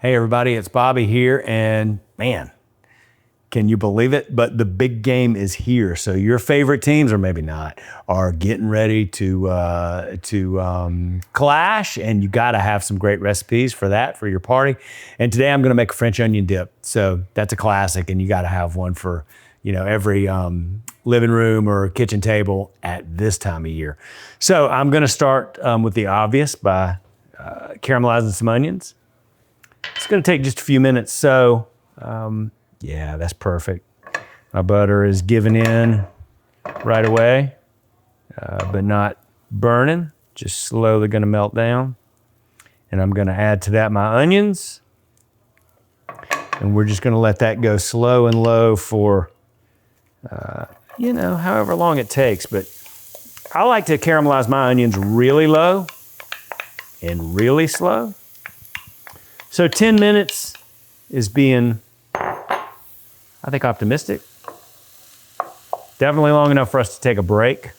Hey everybody, it's Bobby here, and man, can you believe it? But the big game is here. So your favorite teams, or maybe not, are getting ready to clash, and you got to have some great recipes for that for your party. And today I'm going to make a French onion dip. So that's a classic, and you got to have one for every living room or kitchen table at this time of year. So I'm going to start with the obvious by caramelizing some onions. It's going to take just a few minutes, so yeah, that's perfect. My butter is giving in right away, but not burning, just slowly going to melt down. And I'm going to add to that my onions, and we're just going to let that go slow and low for, however long it takes. But I like to caramelize my onions really low and really slow. So 10 minutes is being, I think, optimistic. Definitely long enough for us to take a break.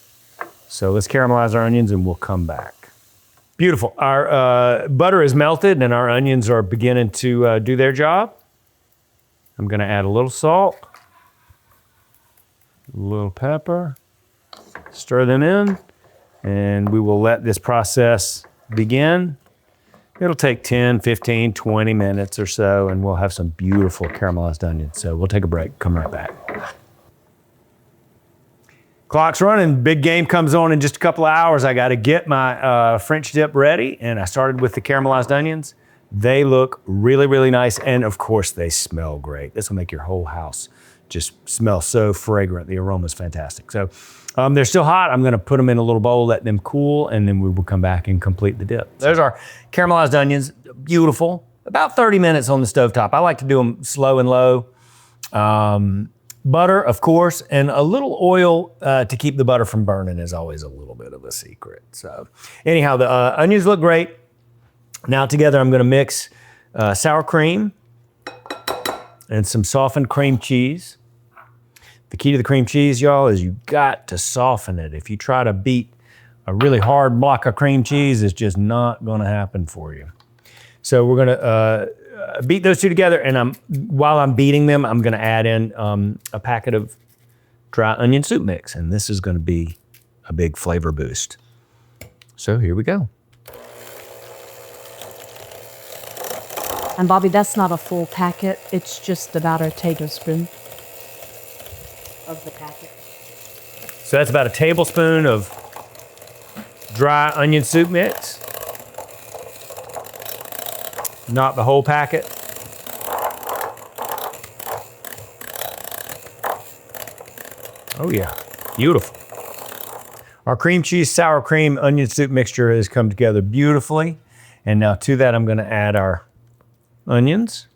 So let's caramelize our onions and we'll come back. Beautiful. Our butter is melted and our onions are beginning to do their job. I'm gonna add a little salt, a little pepper, stir them in, and we will let this process begin. It'll take 10, 15, 20 minutes or so, and we'll have some beautiful caramelized onions. So we'll take a break, come right back. Clock's running, big game comes on in just a couple of hours. I gotta get my French dip ready, and I started with the caramelized onions. They look really, really nice, and of course they smell great. This will make your whole house just smell so fragrant. The aroma is fantastic. So they're still hot. I'm gonna put them in a little bowl, let them cool, and then we will come back and complete the dip. There's our caramelized onions, beautiful. About 30 minutes on the stovetop. I like to do them slow and low. Butter, of course, and a little oil to keep the butter from burning is always a little bit of a secret. So anyhow, the onions look great. Now together I'm gonna mix sour cream and some softened cream cheese. The key to the cream cheese, y'all, is you got to soften it. If you try to beat a really hard block of cream cheese, it's just not gonna happen for you. So we're gonna beat those two together, and while I'm beating them, I'm gonna add in a packet of dry onion soup mix, and this is gonna be a big flavor boost. So here we go. And Bobby, that's not a full packet. It's just about a tablespoon of the packet. So that's about a tablespoon of dry onion soup mix. Not the whole packet. Oh yeah, beautiful. Our cream cheese, sour cream, onion soup mixture has come together beautifully. And now to that, I'm gonna add our onions.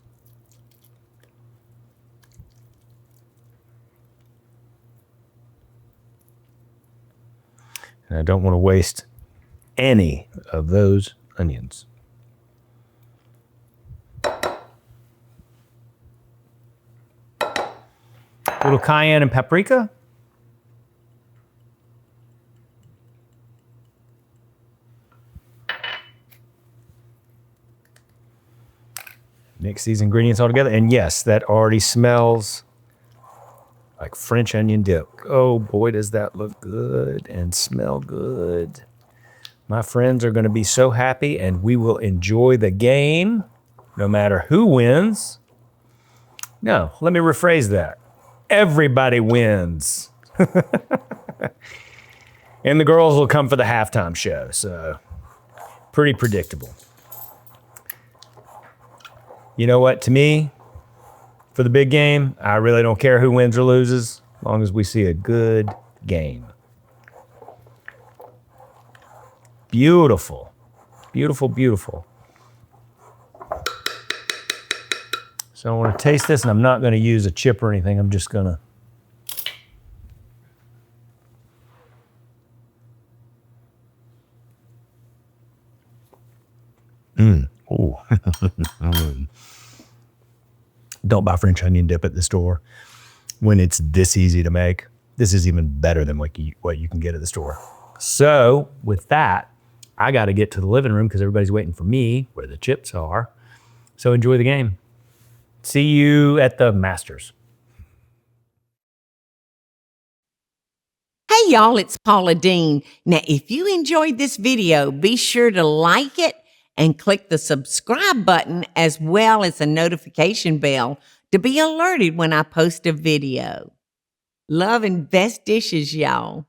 And I don't want to waste any of those onions. A little cayenne and paprika. Mix these ingredients all together, and yes, that already smells like French onion dip. Oh boy, does that look good and smell good. My friends are gonna be so happy, and we will enjoy the game no matter who wins. No, let me rephrase that. Everybody wins. And the girls will come for the halftime show, so pretty predictable. You know what, to me, for the big game, I really don't care who wins or loses, as long as we see a good game. Beautiful, beautiful, beautiful. So I want to taste this, and I'm not going to use a chip or anything. I'm just going to. Oh. Don't buy French onion dip at the store when it's this easy to make. This is even better than what you can get at the store. So with that, I got to get to the living room because everybody's waiting for me where the chips are. So enjoy the game. See you at the Masters. Hey y'all, it's Paula Deen. Now, if you enjoyed this video, be sure to like it and click the subscribe button as well as the notification bell to be alerted when I post a video. Love and best dishes, y'all.